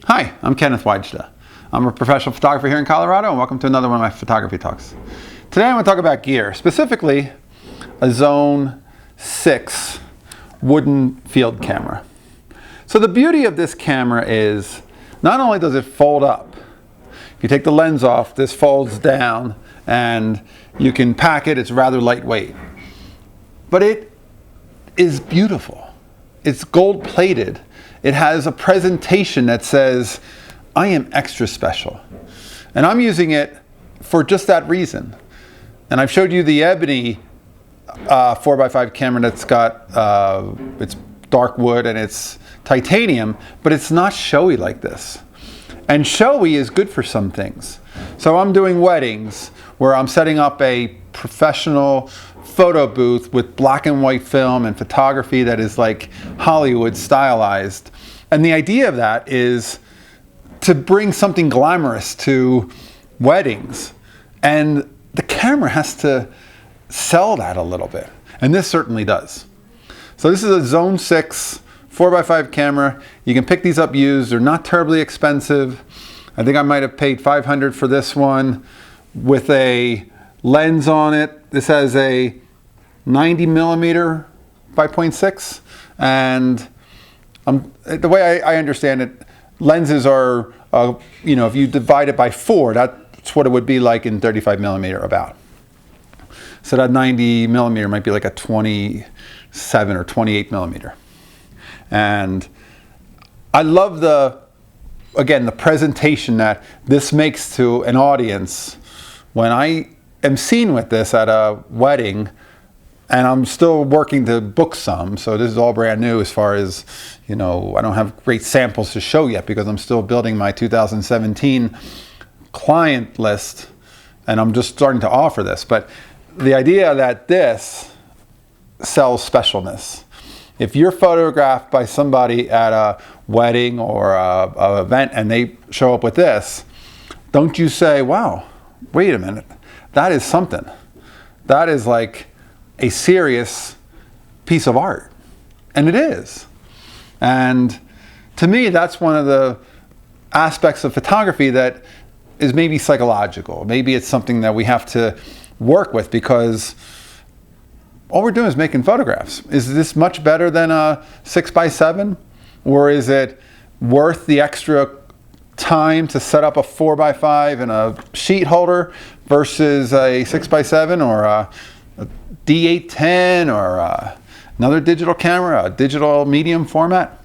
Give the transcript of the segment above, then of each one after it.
Hi, I'm Kenneth WAJDA. I'm a professional photographer here in Colorado, and welcome to another one of my photography talks. Today I want to talk about gear, specifically a Zone 6 wooden field camera. So the beauty of this camera is not only does it fold up, if you take the lens off, this folds down and you can pack it, it's rather lightweight. But it is beautiful. It's gold plated. It has a presentation that says, I am extra special. And I'm using it for just that reason. And I've showed you the ebony 4x5 camera that's got, it's dark wood and it's titanium, but it's not showy like this. And showy is good for some things. So I'm doing weddings where I'm setting up a professional photo booth with black and white film and photography that is like Hollywood stylized. And the idea of that is to bring something glamorous to weddings. And the camera has to sell that a little bit. And this certainly does. So this is a Zone 6 4x5 camera. You can pick these up used. They're not terribly expensive. I think I might have paid $500 for this one with a lens on it. This has a 90mm 5.6, and the way I understand it, lenses are, if you divide it by 4, that's what it would be like in 35mm about. So that 90mm might be like a 27 or 28mm. And I love the presentation that this makes to an audience. When I am seen with this at a wedding, and I'm still working to book some, so this is all brand new as far as, I don't have great samples to show yet because I'm still building my 2017 client list, and I'm just starting to offer this. But the idea that this sells specialness. If you're photographed by somebody at a wedding or a event and they show up with this, don't you say, wow, wait a minute, that is something. That is like a serious piece of art. And it is. And to me, that's one of the aspects of photography that is maybe psychological. Maybe it's something that we have to work with because all we're doing is making photographs. Is this much better than a 6x7? Or is it worth the extra time to set up a 4x5 and a sheet holder versus a 6x7 or a D810 or another digital camera, a digital medium format?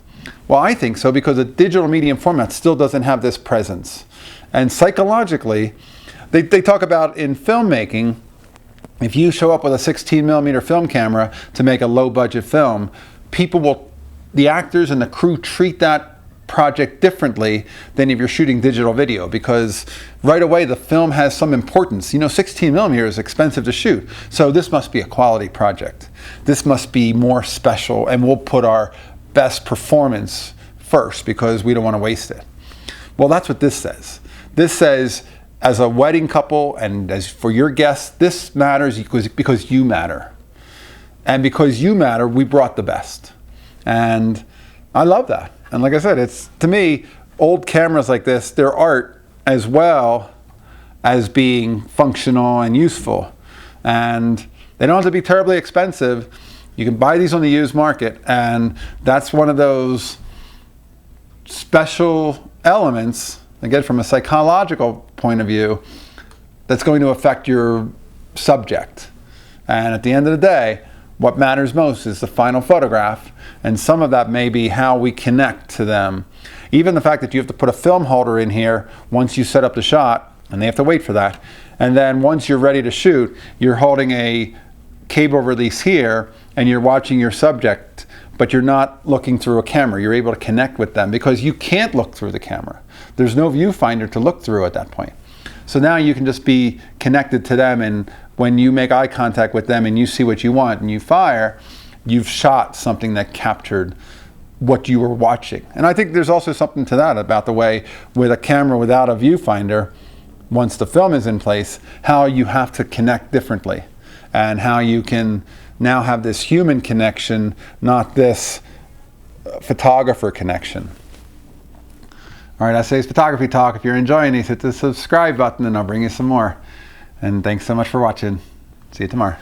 Well, I think so, because a digital medium format still doesn't have this presence. And psychologically, they talk about in filmmaking, if you show up with a 16mm film camera to make a low budget film, the actors and the crew treat that project differently than if you're shooting digital video, because right away the film has some importance. 16mm is expensive to shoot, so this must be a quality project. This must be more special, and we'll put our best performance first because we don't want to waste it. Well, that's what this says. This says, as a wedding couple and as for your guests, this matters because you matter. And because you matter, we brought the best. And I love that. And like I said, it's, to me, old cameras like this, they're art as well as being functional and useful. And they don't have to be terribly expensive. You can buy these on the used market, and that's one of those special elements, again, from a psychological point of view, that's going to affect your subject. And at the end of the day, what matters most is the final photograph, and some of that may be how we connect to them. Even the fact that you have to put a film holder in here once you set up the shot, and they have to wait for that. And then once you're ready to shoot, you're holding a cable release here, and you're watching your subject, but you're not looking through a camera. You're able to connect with them because you can't look through the camera. There's no viewfinder to look through at that point. So now you can just be connected to them, and when you make eye contact with them and you see what you want and you fire, you've shot something that captured what you were watching. And I think there's also something to that about the way with a camera without a viewfinder, once the film is in place, how you have to connect differently and how you can now have this human connection, not this photographer connection. All right, that's today's photography talk. If you're enjoying these, hit the subscribe button and I'll bring you some more. And thanks so much for watching. See you tomorrow.